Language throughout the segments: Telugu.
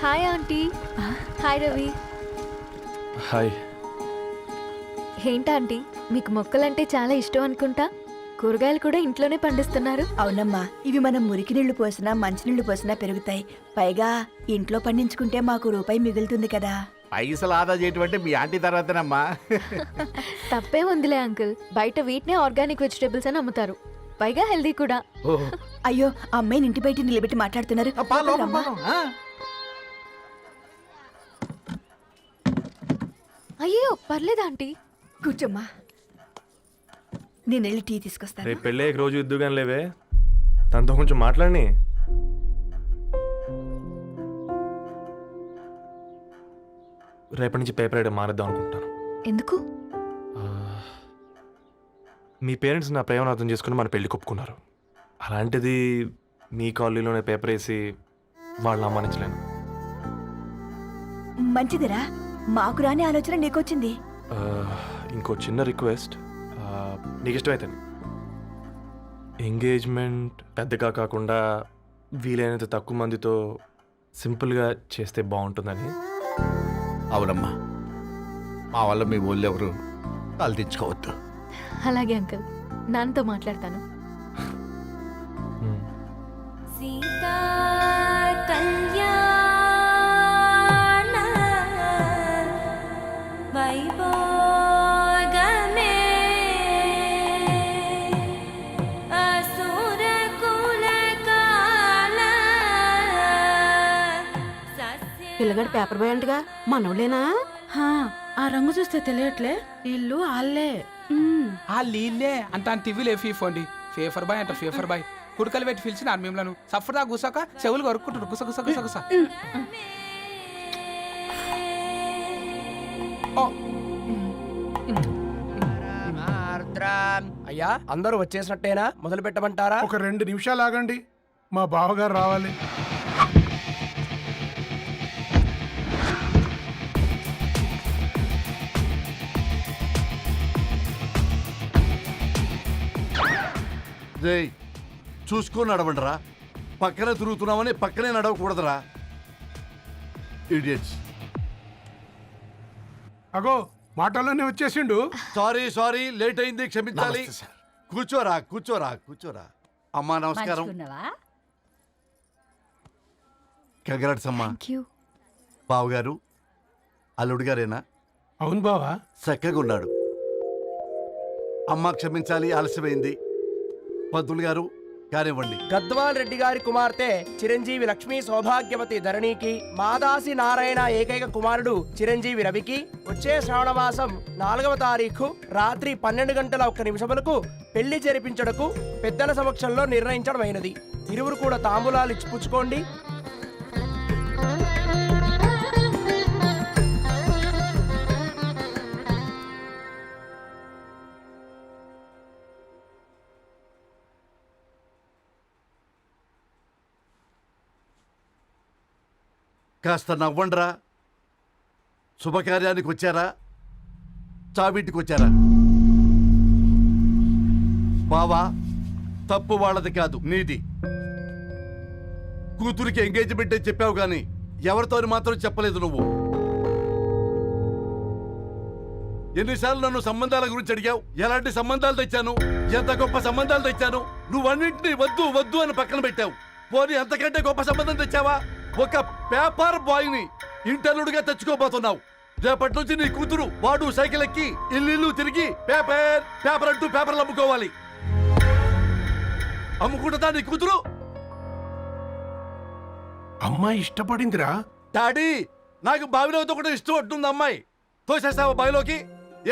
Hi aunty. Hi Ravi. Hi. ఏంటా ఆంటీ, మీకు మొక్కలంటే చాలా ఇష్టం అనుకుంటా. కూరగాయలు కూడా ఇంట్లోనే పండిస్తున్నారు. అవునమ్మా, ఇవి మనం మురికి నీళ్లు పోసినా మంచినీళ్లు పోసినా పెరుగుతాయి. పైగా ఇంట్లో పండించుకుంటే మాకు రూపాయి మిగులుతుంది కదా. పైసలు ఆదా చేయటం మీ ఆంటీ తర్వాతనమ్మా. తప్పే ఉందిలే అంకుల్, బయట వీటినే ఆర్గానిక్ వెజిటేబుల్స్ అని అమ్ముతారు, పైగా హెల్దీ కూడా. అయ్యో, ఆ అమ్మాయిని ఇంటి బయట నిలబెట్టి మాట్లాడుతున్నారు. రమ్మా. అయ్యో పర్లేదు ఆంటీ. కూర్చోమ్మా, నేను వెళ్ళి టీ తీసుకొస్తాను. రేపు పెళ్ళి రోజు ఇద్దుగాని లేవే, తనతో కొంచెం మాట్లాడి. రేపటి నుంచి పేపర్ వేయడం మానేద్దాం అనుకుంటాను. ఎందుకు? మీ పేరెంట్స్ నా ప్రేమను అర్థం చేసుకుని మన పెళ్లి ఒప్పుకున్నారు. అలాంటిది మీ కాలనీలోనే పేపర్ వేసి వాళ్ళని అమ్మానించలేను. మంచిదిరా, మాకు రాని ఆలోచన నీకొచ్చింది. ఇంకో చిన్న రిక్వెస్ట్, నీకు ఇష్టమైతే ఎంగేజ్మెంట్ పెద్దగా కాకుండా వీలైనంత తక్కువ మందితో సింపుల్గా చేస్తే బాగుంటుందని. అవునమ్మా, మా వల్ల మీ ఊళ్ళో ఎవరు తలదించుకోవద్దు. అలాగే అంకుల్, నాన్నతో మాట్లాడతాను. సీతా కళ్యాణ వైభోగమే అసుర కుల కాల పిల్లగాడు పేపర్ బాయ్ అంటగా మనోళ్ళేనా? ఆ రంగు చూస్తే తెలియట్లే, ఇల్లు ఆళ్ళే. ఆ లీల్లే అంత టివ్విలే ఫీఫోండి. ఫేఫర్ బాయ్ అంట, ఫేఫర్ బాయ్. కుడుకలు పెట్టి పిలిచిన మిమ్మలను సఫర్దా గుసక చెవులు కొరుక్కుంటారు. గుస గుస గుస గుస. అయ్యా, అందరూ వచ్చేసినట్టేనా? మొదలు పెట్టమంటారా? ఒక 2 నిమిషాలు ఆగండి, మా బావగారు రావాలి. చూసుకొని నడవండిరా. పక్కనే తిరుగుతున్నామని పక్కనే నడవకూడదురా. ఇడియట్స్. అగో, మాటల్లోనే వచ్చేసిండు. సారీ లేట్ అయింది, క్షమించాలి. కూర్చోరా కూర్చోరా కూర్చోరా. అమ్మా నమస్కారం. కంగ్రాట్స్ అమ్మా. బావగారు అల్లుడు గారేనా? అవును బావా. చక్కగా ఉన్నాడు. అమ్మ క్షమించాలి, ఆలస్యమైంది. పంతులు గారు కానివ్వండి. గద్వాల్ రెడ్డి గారి కుమార్తె చిరంజీవి లక్ష్మీ సౌభాగ్యవతి ధరణికి, మాదాసి నారాయణ ఏకైక కుమారుడు చిరంజీవి రవికి వచ్చే శ్రావణమాసం 4వ తారీఖు రాత్రి 12:01 పెళ్లి జరిపించడకు పెద్దల సమక్షంలో నిర్ణయించడమైనది. ఇరువురు కూడా తాంబూలాలు ఇచ్చి పుచ్చుకోండి. కాస్త నవ్వండ్రా. శుభకార్యానికి వచ్చారా, చావింటికి వచ్చారా? బావా, తప్పు వాళ్ళది కాదు, నీది. కూతురికి ఎంగేజ్మెంట్ అని చెప్పావు కానీ ఎవరితో మాత్రం చెప్పలేదు నువ్వు. ఎన్నిసార్లు నన్ను సంబంధాల గురించి అడిగావు? ఎలాంటి సంబంధాలు తెచ్చాను, ఎంత గొప్ప సంబంధాలు తెచ్చాను. నువ్వన్నింటినీ వద్దు వద్దు అని పక్కన పెట్టావు. పోనీ అంతకంటే గొప్ప సంబంధం తెచ్చావా? ఒక పేపర్ బాయ్ ని ఇంటర్లుడిగా తెచ్చుకోబోతున్నావు. రేపటి నుంచి నీ కూతురు వాడు సైకిల్ ఎక్కి ఇల్లు తిరిగి పేపర్ అంటూ పేపర్లు అమ్ముకోవాలి. అమ్ముకుంటుందా నీ కూతురు? అమ్మాయి ఇష్టపడిందిరా. డాడీ, నాకు బావిలోతో కూడా ఇష్టం అంటుంది అమ్మాయి. తోసేస్తావా బావిలోకి?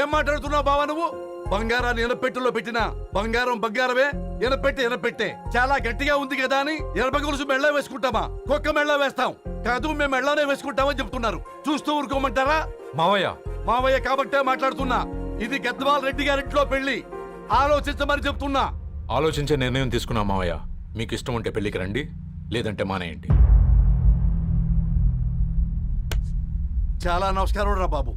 ఏం మాట్లాడుతున్నావు బావా నువ్వు? బంగారాన్ని ఎనపెట్టులో పెట్టిన బంగారం బంగారమే, ఎనపెట్టే చాలా గట్టిగా ఉంది కదా అని ఎనప గొలుసు మెళ్ళ వేసుకుంటామా? కుక్క మెళ్ళ వేస్తాం కాదు, మేము మెళ్ళనే వేసుకుంటామని చెప్తున్నారు. చూస్తూ ఊరుకోమంటారా? మావయ్య కాబట్టే మాట్లాడుతున్నా. ఇది గద్వాల్ రెడ్డి గారింట్లో పెళ్లి, ఆలోచించమని చెప్తున్నా. ఆలోచించే నిర్ణయం తీసుకున్నా మావయ్య. మీకు ఇష్టం ఉంటే పెళ్లికి రండి, లేదంటే మానేయండి. చాలా నమస్కారం రా బాబు.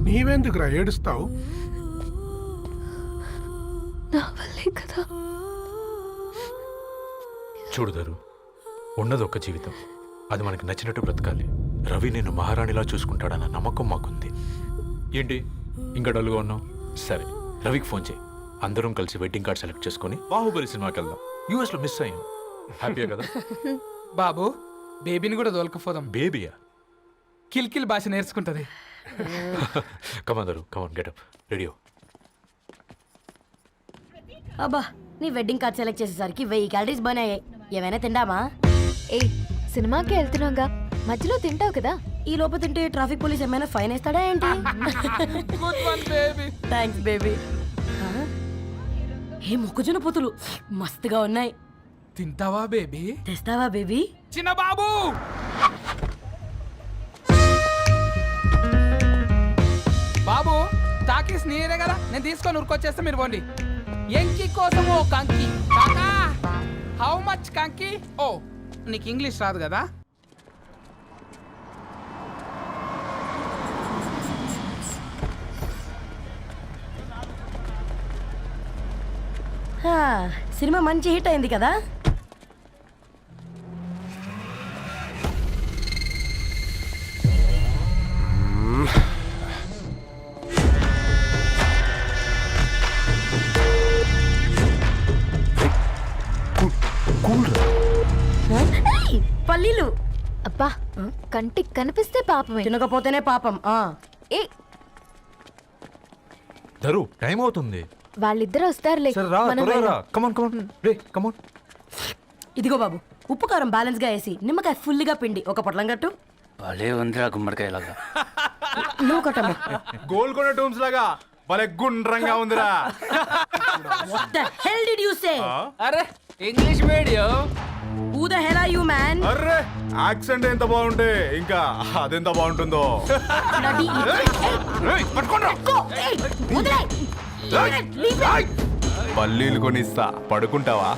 నీవెందుకురా ఏడుస్తావు? నా వల్లే కదా. చూడుదారు, ఉన్నది ఒక్క జీవితం, అది మనకి నచ్చినట్టు బ్రతకాలి. రవి నేను మహారాణిలా చూసుకుంటాడన్న నమ్మకం మాకుంది. ఏంటి ఇంకా డల్గా ఉన్నావు? సరే, రవికి ఫోన్ చేయి. అందరం కలిసి వెడ్డింగ్ కార్డ్ సెలెక్ట్ చేసుకొని బాహుబలి సినిమాకి వెళ్దాం. యూఎస్లో మిస్ అయ్యాం. హ్యాపీయా కదా? బాబు బేబీని కూడా దోలకపోదాం. బేబీయా? కిల్కిల్ భాష నేర్చుకుంటది. కమాందరు, కమాన్ గెటప్, రెడీ. అబ్బా, నీ వెడ్డింగ్ కార్డ్ సెలెక్ట్ చేసేసరికి 1000 క్యాలరీస్ బర్న్ అయ్యాయి. ఏమైనా తిండామా? ఏ సినిమాకి వెళ్తున్నావుగా, మధ్యలో తింటావు కదా. ఈ లోపు తింటే ట్రాఫిక్ పోలీస్ ఏమైనా ఫైన్ వేస్తాడా ఏంటి? Good one baby. Thanks baby. ఏ మొక్కజొన్న పొతులు మస్తుగా ఉన్నాయి. తింటావా బేబీ? తెస్తావా బేబీ? చిన్న బాబు, బాబు టాకీస్ నీరే కదా, నేను తీసుకొని ఉరికొచ్చేస్తే మీరు పోండి. ఎంకి కోసం ఓ కంకి. కాకా, హౌ మచ్ కంకి? ఓ, నీకు ఇంగ్లీష్ రాదు కదా. హా, సినిమా మంచి హిట్ అయింది కదా. ఏయ్, పల్లీలు అబ్బా, కంటికి కనిపిస్తే పాపమే. తినకపోతేనే పాపం. ఏ ధరు, టైం అవుతుంది. వాళ్ళిద్దరూ వస్తారులే. సరే రా, మనం త్వరగా రా. వెళ్దాం. కమాన్ కమాన్ రే, కమాన్. ఇదిగో బాబు, ఉప్పు కారం బ్యాలెన్స్ గా వేసి నిమ్మకాయ ఫుల్గా పిండి ఒక పొట్లం కట్టు. భలే ఉందిరా గుమ్మడికాయలాగా. నువ్వు కట్టమ్మా. గోల్కొండ టూమ్స్ లాగా భలే గుండ్రంగా ఉందిరా. What the hell did you say? అరే English medium. Who the hell are you, man? Array, accent ఎంత బాగుంటే ఇంకా అదెంత బాగుంటుందో. Bloody Go! Hey, వదిలేయ్. Leave it. పల్లీలు కొనిస్తా, పడుకుంటావా?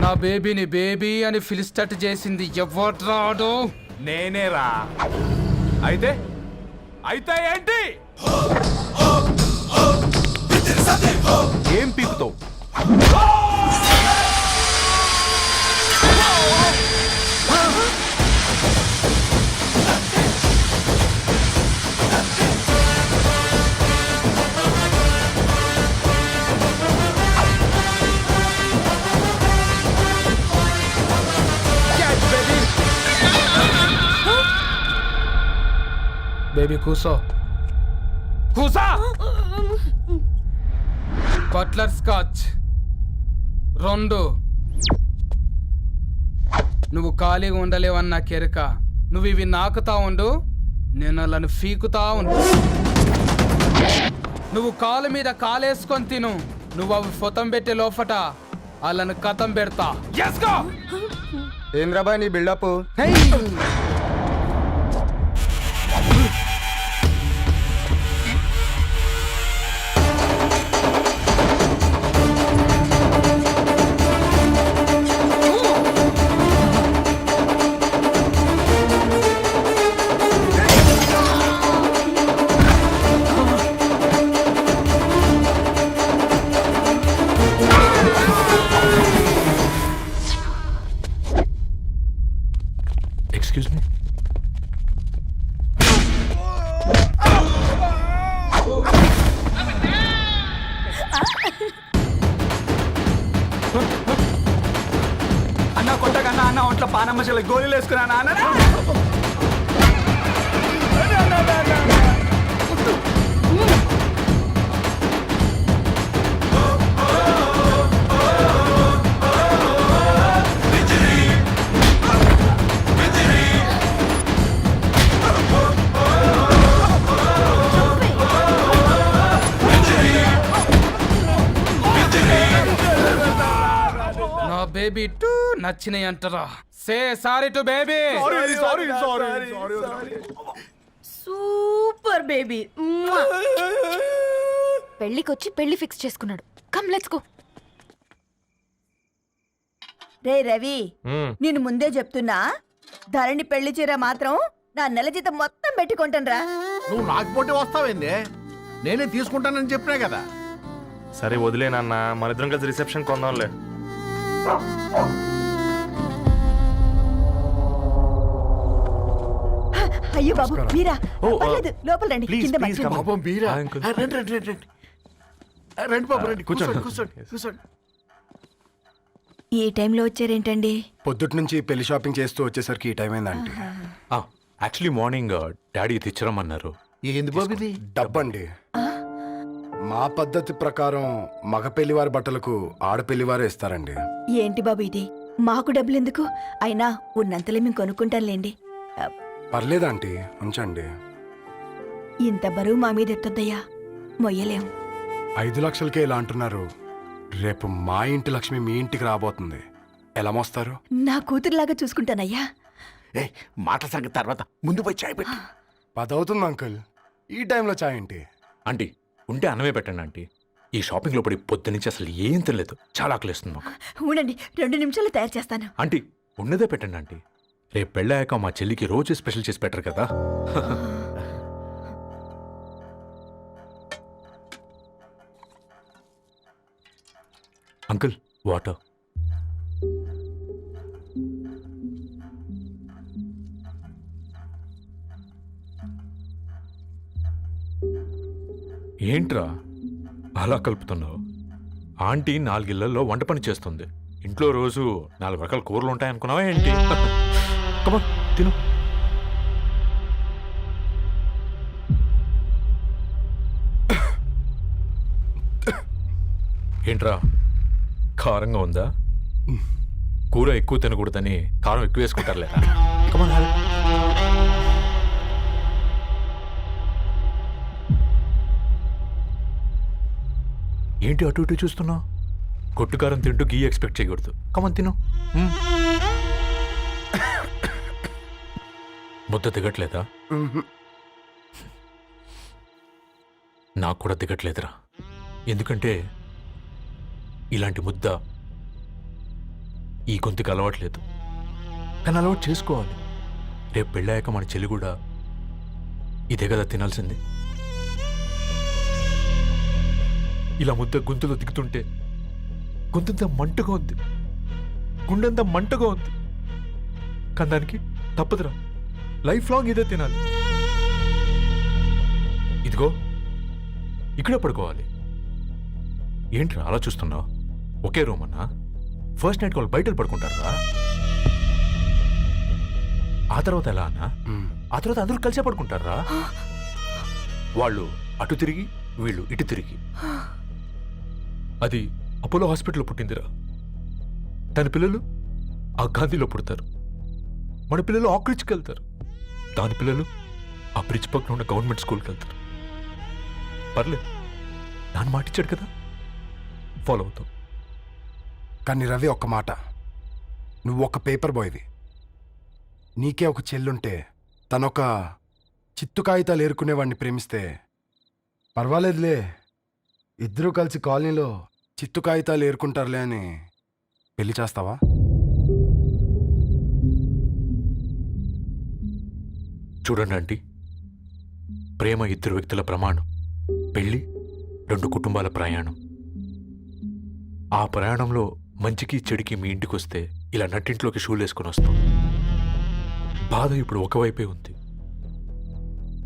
నా బేబీని బేబీ అని ఫిలిస్టట్ చేసింది ఎవడ్రాడు? నేనేరా. అయితే అయితే ఏంటి? ఏం పీకుతావు? బేబీ కూసో, కూసా. Buttler scotch 2. నువ్వు ఖాళీగా ఉండలేవన్న కెరక. నువ్వు ఇవి నాకుతా ఉండు, నేను వాళ్ళను ఫీకుతా ఉండు. నువ్వు కాలు మీద కాలేసుకొని తిను. నువ్వు అవి ఫొతం పెట్టే లోపట వాళ్ళను కథం పెడతా. ఏంద్రాబాయ్ నీ బిల్డప్? Excuse me. అన్న కొట్టకన్నా అన్న ఒంట్లో పానమ్మశలు గోళీలు వేసుకున్నా అన్న. బేబీ టూ నచ్చినాయి అంటారా? Say sorry to baby. Super baby. పెళ్ళికొచ్చి పెళ్లి ఫిక్స్ చేసుకున్నాడు. Come let's go. రే రవి, నేను ముందే చెప్తున్నా, ధరణి పెళ్లి చీర మాత్రం నా నెల జీతం మొత్తం పెట్టుకుంటానురా. నువ్వు నాకు పోటీ వస్తావేంది? నేనే తీసుకుంటానని చెప్పినా కదా. సరే వదిలేనన్న, మన ఇద్దరం కలిసి రిసెప్షన్ కొందాంలే. అయ్యో బాబు మీరా? ఓ, పర్లేదు, లోపల రండి. ప్లీజ్, కింద ప్లీజ్, మంచం ఉంది. పాపం బీరా. Hi, uncle. రండి రండి రండి రండి. రండి బాబు రండి. కూర్చోండి. కూర్చోండి కూర్చోండి. ఈ టైంలో వచ్చారేంటండి? పొద్దుటి నుంచి పెళ్లి షాపింగ్ చేస్తూ వచ్చేసరికి ఈ టైం అయిందండి. యాక్చువల్లీ మార్నింగ్ డాడీ తెచ్చరమన్నారు. ఏంది బాబు ఇది? డబ్బండి. మా పద్ధతి ప్రకారం మగ పెళ్లివారి బట్టలకు ఆడపెళ్లివారే ఇస్తారండి. ఏంటి బాబు ఇది? మాకు డబ్బులు ఎందుకు? అయినా ఉన్నంతలో మేము కొనుక్కుంటాంలేండి. పర్లేదంటీ, ఉంచండి. ఇంత బరువు మా మీద ఎత్తొద్దయ్యా, మొయ్యలేం. 5 లక్షలకే ఇలా అంటున్నారు. రేపు మా ఇంటి లక్ష్మి మీ ఇంటికి రాబోతుంది. ఎలా మోస్తారు? నా కూతురులాగా చూసుకుంటానయ్యా. ఏ మాట సంగతి తర్వాత, ముందు పోయి చాయ్ పెట్టి. 10 అవుతుంది అంకుల్. ఈ టైంలో చాయ్ ఏంటి? ఆంటీ ఉంటే అన్నమే పెట్టండి ఆంటీ. ఈ షాపింగ్లో పడి పొద్దు నుంచి అసలు ఏం తినలేదు. చాలా ఆకలిస్తుంది మాకు. ఉండండి, 2 నిమిషాలు తయారు చేస్తాను. ఆంటీ ఉన్నదే పెట్టండి ఆంటీ. రేపు పెళ్ళాక మా చెల్లికి రోజు స్పెషల్ చేసి పెట్టరు కదా. Uncle water. ఏంట్రా అలా కలుపుతున్నావు? ఆంటీ 4 ఇళ్లలో వంట పని చేస్తుంది. ఇంట్లో రోజు 4 రకాల కూరలు ఉంటాయనుకున్నావా ఏంటి? కమా తిను. ఏంట్రా కారంగా ఉందా? కూర ఎక్కువ తినకూడదని కారం ఎక్కువ వేసుకుంటారు లేదా? కమా. ఏంటి అటు ఇటు చూస్తున్నావు? కొట్టుకారం తింటూ గీ ఎక్స్పెక్ట్ చేయకూడదు. కమన్ తిను. ముద్ద దిగట్లేదా? నాకు కూడా దిగట్లేదురా. ఎందుకంటే ఇలాంటి ముద్ద ఈ గొంతుకి అలవాట్లేదు. కానీ అలవాటు చేసుకోవాలి. రేపు పెళ్ళాక మన చెల్లి కూడా ఇదే కదా తినాల్సింది. ఇలా ముద్ద గొంతులో దిగుతుంటే గొంతంతా మంటగా ఉంది, గుండెంతా మంటగా ఉంది. కానీ దానికి తప్పదురా, లైఫ్ లాంగ్ ఇదే తినాలి. ఇదిగో ఇక్కడే పడుకోవాలి. ఏంట్రా అలా చూస్తున్నావు? ఒకే రూమ్ అన్నా? ఫస్ట్ నైట్ వాళ్ళు బయట పడుకుంటారా? ఆ తర్వాత ఎలా అన్నా? ఆ తర్వాత అందరూ కలిసే పడుకుంటారా? వాళ్ళు అటు తిరిగి, వీళ్ళు ఇటు తిరిగి. అది అపోలో హాస్పిటల్లో పుట్టిందిరా. దాని పిల్లలు ఆ గాంధీలో పుడతారు. మన పిల్లలు ఆక్రిడ్జ్కి వెళ్తారు. దాని పిల్లలు ఆ బ్రిడ్జ్ పక్కన ఉన్న గవర్నమెంట్ స్కూల్కి వెళ్తారు. పర్లేదు, నాన్న మాటిచ్చాడు కదా, ఫాలో అవుతాం. కానీ రవి, ఒక్క మాట. నువ్వు ఒక పేపర్ బాయ్వి. నీకే ఒక చెల్లుంటే తనొక చిత్తు కాగితాలు ఏరుకునేవాడిని ప్రేమిస్తే పర్వాలేదులే, ఇద్దరూ కలిసి కాలనీలో చిత్తు కాగితాలు ఏరుకుంటారులే అని పెళ్లి చేస్తావా? చూడండి ఆంటీ, ప్రేమ 2 వ్యక్తుల ప్రమాణం, పెళ్ళి 2 కుటుంబాల ప్రయాణం. ఆ ప్రయాణంలో మంచికి చెడుకి మీ ఇంటికి వస్తే ఇలా నట్టింట్లోకి షూలు వేసుకొని వస్తాం. బాధ ఇప్పుడు ఒకవైపే ఉంది,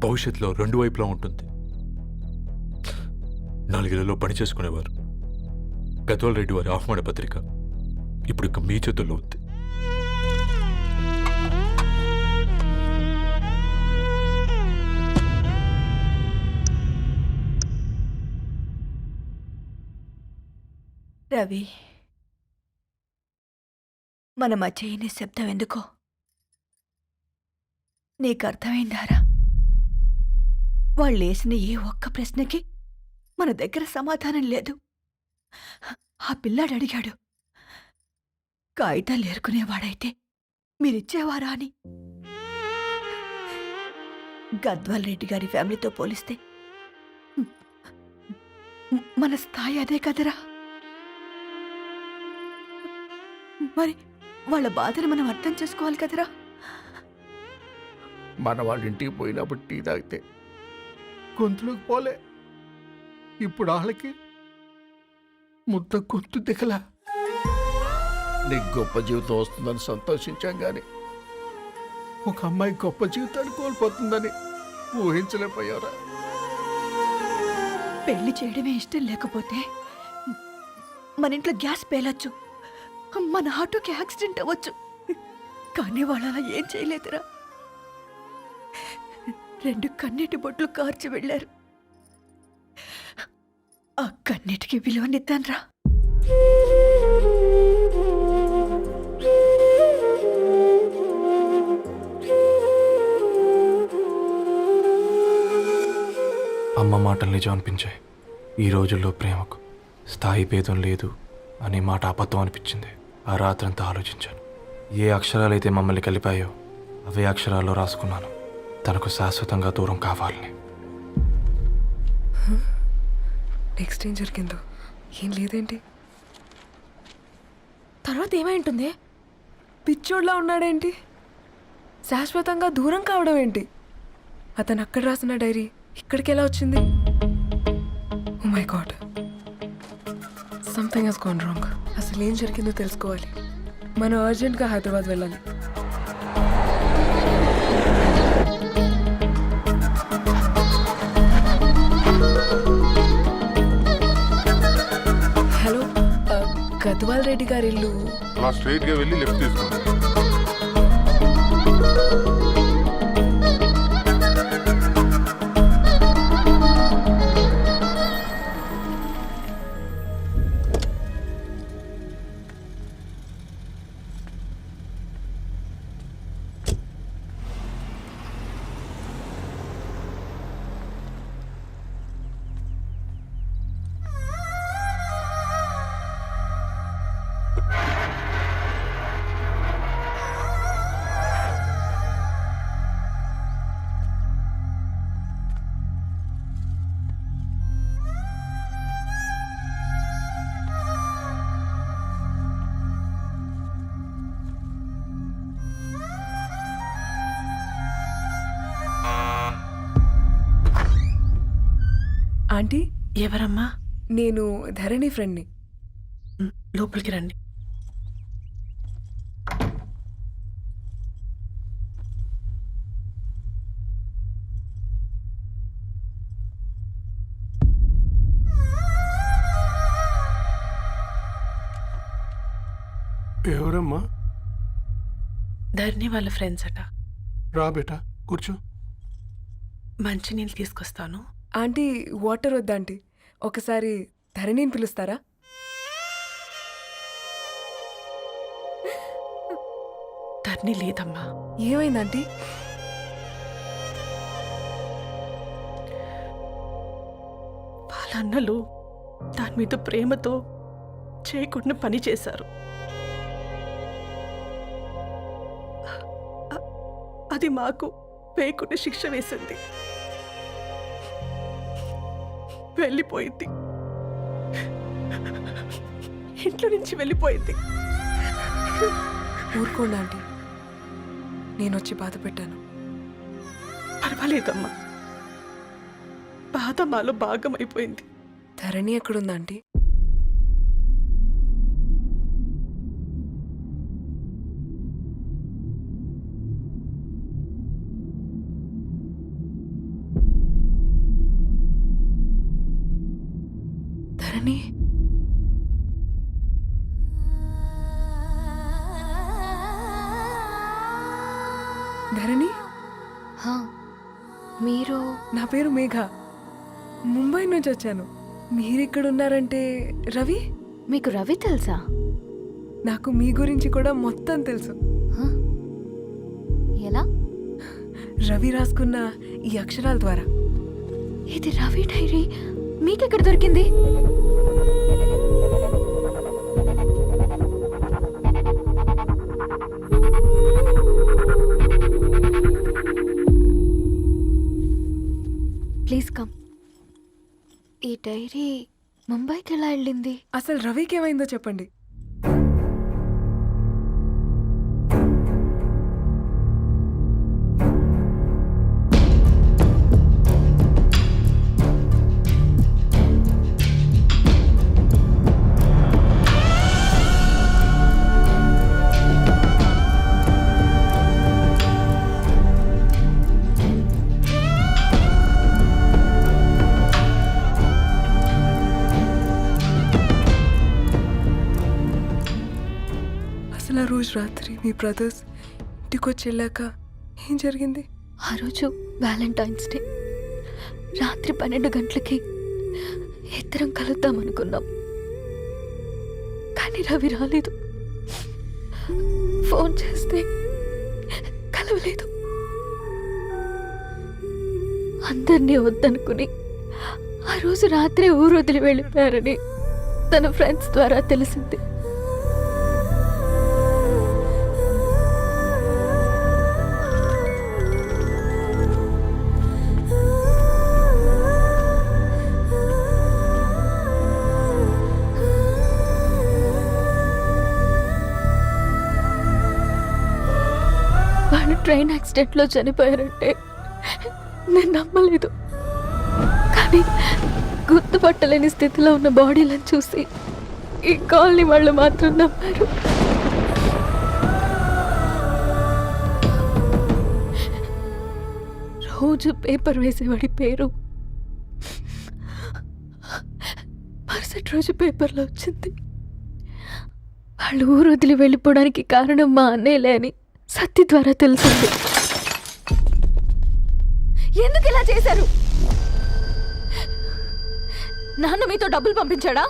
భవిష్యత్తులో 2 వైపులా ఉంటుంది. 4 ఇళ్లలో పని చేసుకునేవారు గద్వాల్ రెడ్డి వారి ఆహ్వాన పత్రిక ఇప్పుడు ఇక మీ చేతుల్లో ఉంది. రవి, మన మధ్య ఈ నిశ్శబ్దం ఎందుకో నీకు అర్థమైందారా? వాళ్ళేసిన ఏ ఒక్క ప్రశ్నకి మన దగ్గర సమాధానం లేదు. ఆ పిల్లాడు అడిగాడు, కాగితాలు ఏరుకునేవాడైతే మీరిచ్చేవారా అని. గద్వాల్ రెడ్డి గారి ఫ్యామిలీతో పోలిస్తే మన స్థాయి అదే కదరా. మరి వాళ్ళ బాధను మనం అర్థం చేసుకోవాలి కదరా. మన వాళ్ళ ఇంటికి పోయినప్పుడు టీ తాగితే గొంతులోకి పోలే, ఇప్పుడు వాళ్ళకి ముద్ద గొంతు దిగలా. నీకు గొప్ప జీవితం వస్తుందని సంతోషించాం కానీ ఒక అమ్మాయి గొప్ప జీవితాన్ని కోల్పోతుందని ఊహించలేకపోయారా? పెళ్లి చేయడమే ఇష్టం లేకపోతే మన ఇంట్లో గ్యాస్ పేలొచ్చు, మన ఆటోకి యాక్సిడెంట్ అవ్వచ్చు, కానీ వాళ్ళు అలా ఏం చేయలేదురా. 2 కన్నీటి బొట్లు కార్చి వెళ్ళారు. ఆ కన్నీటికి విలువనిద్దాన్రా. అమ్మ మాటలు నిజం అనిపించాయి. ఈ రోజుల్లో ప్రేమకు స్థాయి భేదం లేదు అనే మాట అబద్ధం అనిపించింది. ఆ రాత్రంతా ఆలోచించాను. ఏ అక్షరాలైతే మమ్మల్ని కలిపాయో అవే అక్షరాల్లో రాసుకున్నాను, తనకు శాశ్వతంగా దూరం కావాలని. నెక్స్ట్ ఏం జరిగిందో ఏం లేదేంటి? తర్వాత ఏమై ఉంటుంది? పిచ్చోడ్లా ఉన్నాడేంటి? శాశ్వతంగా దూరం కావడం ఏంటి? అతను అక్కడ రాసిన డైరీ ఇక్కడికి ఎలా వచ్చింది? Oh my god, something has gone wrong. అసలు ఏం జరిగిందో తెలుసుకోవాలి. మనం అర్జెంట్గా హైదరాబాద్ వెళ్ళాలి. హలో, గద్వాల్ రెడ్డి గారి ఇల్లు అలా స్ట్రైట్ గా వెళ్ళి లెఫ్ట్ తీసుకోండి. ఆంటీ, ఎవరమ్మా? నేను ధరణి ఫ్రెండ్ని. లోపలికి రండి. ఎవరమ్మా? ధరణి వాళ్ళ ఫ్రెండ్స్ అట. రా బేటా, కూర్చో. మంచినీళ్ళు తీసుకొస్తాను. ఆంటీ, వాటర్ వద్దా ఆంటీ? ఒకసారి ధరణిని పిలుస్తారా? ధరణి లేదమ్మా. ఏమైంది ఆంటీ? వాళ్ళ అన్నలు దాని మీద ప్రేమతో చేయకుండా పని చేశారు. అది మాకు వేయకుండా శిక్ష వేసింది. వెళ్ళిపోయింది, ఇంట్లో నుంచి వెళ్ళిపోయింది. ఊరుకోండి ఆంటీ, నేను వచ్చి బాధ పెట్టాను. పర్వాలేదమ్మా, బాధ మాలో భాగం అయిపోయింది. ధరణి ఎక్కడుందా ఆంటీ? ధరణి, ధరణి, మీరు? నా పేరు మేఘ, ముంబై నుంచి వచ్చాను. మీరిక్కడున్నారంటే రవి? మీకు రవి తెలుసా? నాకు మీ గురించి కూడా మొత్తం తెలుసు. ఎలా? రవి రాసుకున్న ఈ అక్షరాల ద్వారా. ఇది రవి డైరీ మీకెక్కడ దొరికింది? డైరీ ముంబైకి ఎలా వెళ్ళింది? అసలు రవికి ఏమైందో చెప్పండి. అసలు ఆ రోజు రాత్రి మీ బ్రదర్స్ ఇంటికి వచ్చి వెళ్ళాక ఏం జరిగింది? ఆ రోజు వ్యాలంటైన్స్ డే రాత్రి 12 గంటలకి ఇద్దరం కలుద్దాం అనుకున్నాం. కానీ రవి రాలేదు. ఫోన్ చేస్తే కలవలేదు. అందరినీ వద్దనుకుని ఆ రోజు రాత్రి ఊరు వదిలి వెళ్ళిపోయారని తన ఫ్రెండ్స్ ద్వారా తెలిసింది. వాళ్ళు ట్రైన్ యాక్సిడెంట్లో చనిపోయారంటే నేను నమ్మలేదు. కానీ గుర్తుపట్టలేని స్థితిలో ఉన్న బాడీలను చూసి ఈ కాలనీ వాళ్ళు మాత్రం నమ్మారు. రోజు పేపర్ వేసేవాడి పేరు మరుసటి రోజు పేపర్లో వచ్చింది. వాళ్ళు ఊరు వదిలి వెళ్ళిపోవడానికి కారణం మా అన్నయ్యలే అని సత్య ద్వారా తెలిసింది. ఎందుకు ఇలా చేశారు? నాన్న మీతో డబ్బులు పంపించాడా?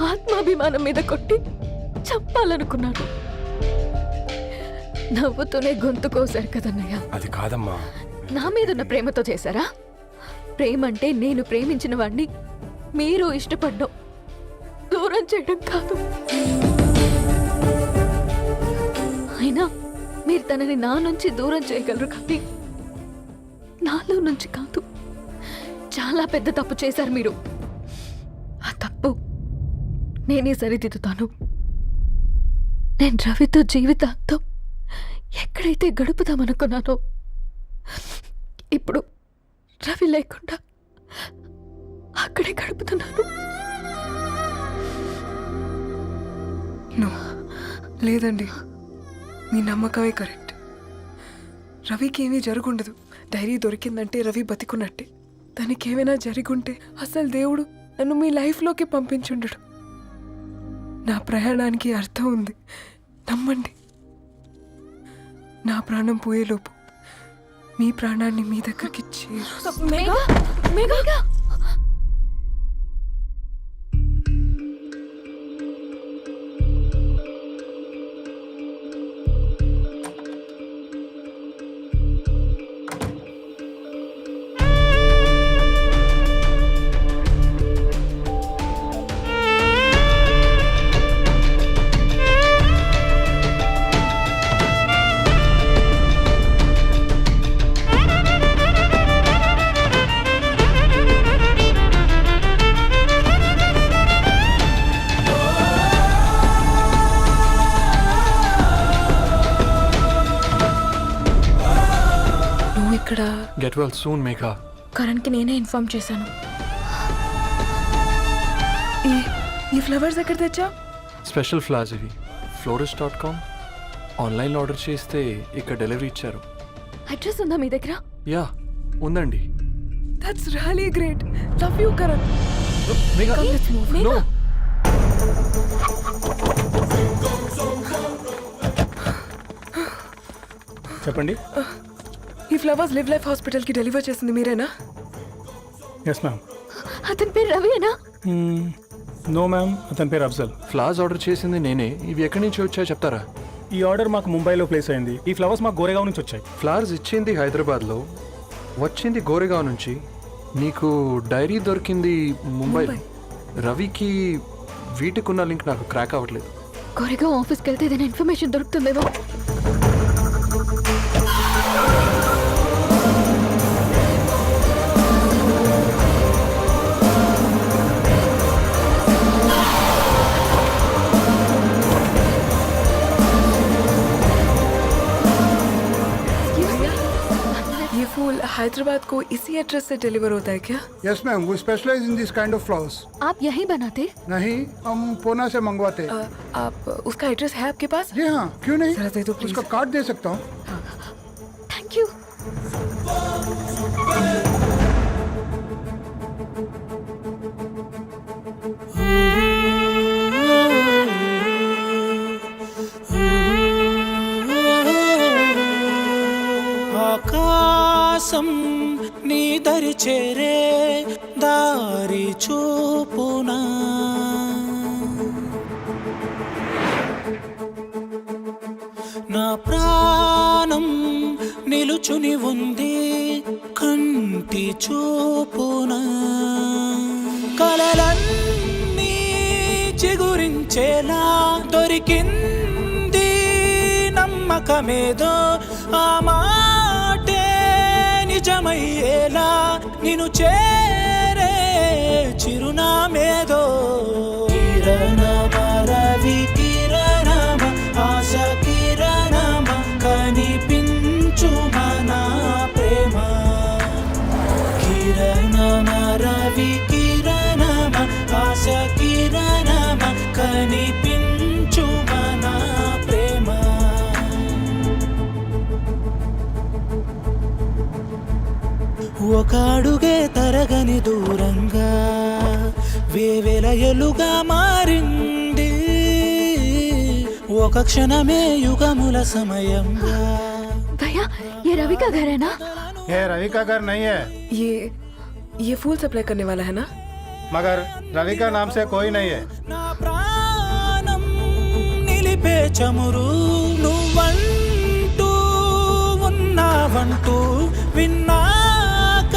ఆత్మాభిమానం మీద కొట్టి చంపాలనుకున్నాను. నవ్వుతూనే గొంతు కోసారు కదన్నయ్య. అది కాదమ్మా. నా మీదున్న ప్రేమతో చేశారా? ప్రేమంటే నేను ప్రేమించిన వాడిని మీరు ఇష్టపడ్డం, దూరం చేయడం కాదు. అయినా మీరు తనని నా నుంచి దూరం చేయగలరు కానీ నాలో నుంచి కాదు. చాలా పెద్ద తప్పు చేశారు మీరు. ఆ తప్పు నేనే సరిదిద్దుతాను. నేను రవితో జీవితాంతం ఎక్కడైతే గడుపుదామనుకున్నానో ఇప్పుడు రవి లేకుండా అక్కడే గడుపుతున్నాను. లేదండి, మీ నమ్మకమే కరెక్ట్. రవికి ఏమీ జరుగుండదు. డైరీ దొరికిందంటే రవి బతికున్నట్టే. దానికి ఏమైనా జరిగుంటే అసలు దేవుడు నన్ను మీ లైఫ్లోకి పంపించుండడు. నా ప్రయాణానికి అర్థం ఉంది, నమ్మండి. నా ప్రాణం పోయేలోపు మీ ప్రాణాన్ని మీ దగ్గరికి ఇక్కడ గెట్ వెల్ సూన్ మేఘా. కరణ్కి నేనే ఇన్ఫార్మ్ చేశాను. ఈ ఫ్లవర్స్ ఎక్కడ తెచ్చా? స్పెషల్ ఫ్లవర్స్ ఇవి. florist.com ఆన్లైన్లో ఆర్డర్ చేస్తే ఇక్కడ డెలివరీ ఇచ్చారు. అడ్రస్ ఉందా మీ దగ్గర? యా ఉందండి. That's really great. Love you Karan. No. చెప్పండి. ఈ ఫ్లవర్స్ లివ్ లైఫ్ హాస్పిటల్కి డెలివర్ చేసింది మీరేనా? Yes ma'am. అతని పేరు రవియేనా? నో మ్యామ్, అతని పేరు అఫ్జల్. ఫ్లవర్స్ ఆర్డర్ చేసింది నేనే. ఇవి ఎక్కడి నుంచి వచ్చాయో చెప్తారా? ఈ ఆర్డర్ మాకు ముంబైలో ప్లేస్ అయింది. ఈ ఫ్లవర్స్ మాకు గోరేగావ్ నుంచి వచ్చాయి. ఫ్లవర్స్ ఇచ్చింది హైదరాబాద్లో, వచ్చింది గోరేగావ్ నుంచి. నీకు డైరీ దొరికింది ముంబై. రవికి వీటికున్న లింక్ నాకు క్రాక్ అవ్వట్లేదు. కోరేగావ్ ఆఫీస్కి వెళ్తే ఏదైనా ఇన్ఫర్మేషన్ దొరుకుతుందేమో. हैदराबाद को इसी एड्रेस से डिलीवर होता है क्या? Yes ma'am, we specialise in this kind of flowers. आप यही बनाते? नहीं, हम पूना से मंगवाते। आप उसका एड्रेस है आपके पास? जी हाँ, क्यों नहीं? जरा दे दो प्लीज। उसका कार्ड दे सकता हूँ। Thank you. ఆకాశం నీ దరి చేరే దారి చూపునా నా ప్రాణం నిలుచుని ఉంది కంటి చూపునా కలలన్నీ చిగురించేలా దొరికింది నమ్మకమేదో ఆ మాటే నిజమయ్యేలా నిన్ను చేరే చిరునామేదో కిరణమ రవి కిరణమ ఆశ కిరణమ కనిపించు మన ప్రేమ కిరణమ రవి కిరణమ ఆశ కిరణమ కనిపించు మన ప్రేమ ఒక అడుగే తరగని దూరంగా వేవేల ఎలుగా మారింది ఒక క్షణమే యుగముల సమయంగా भैया ये रवि का घर है ना? ये रवि का घर नहीं है, ये फूल सप्लाई करने वाला है ना? मगर रवि का नाम से कोई नहीं है। నా ప్రాణం నిలిపే చమురు నువ్వంటూ ఉన్నావంటూ విన్నాక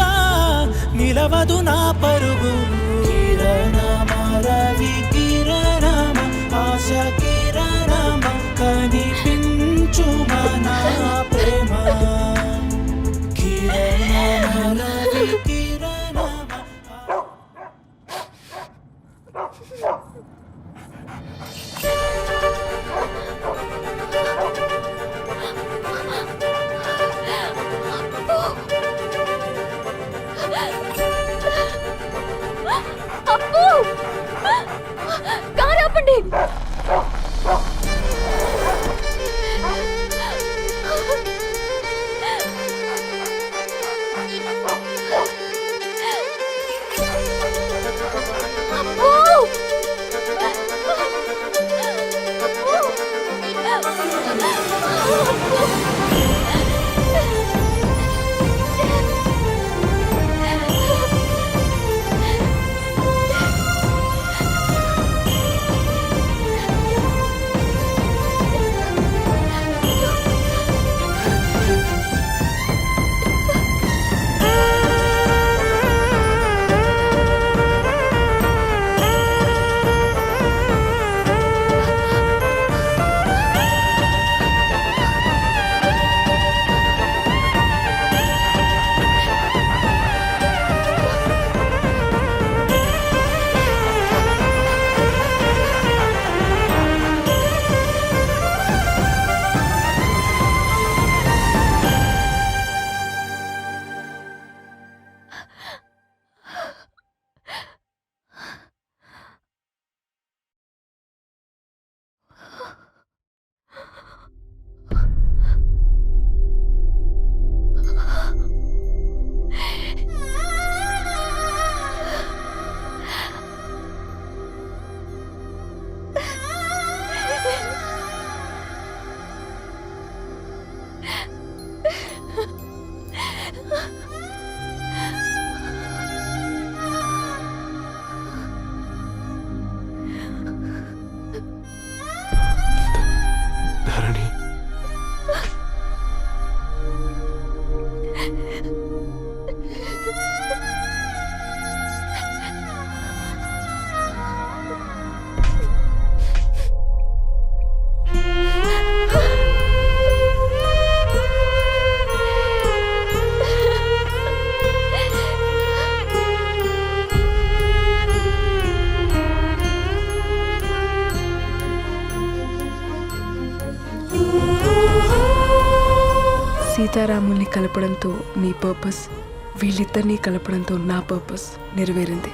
నిలవదు నా పరుగు కిరణమ రవి కిరణమ ఆశ కిరణమ కనిపించు మన ప్రేమ కిరణమ రవి కిరణమ అప్పు కారు ఆపండి. ధరణి, సీతారాముల్ని కలపడంతో నీ పర్పస్, వీళ్ళిద్దరినీ కలపడంతో నా పర్పస్ నెరవేరింది.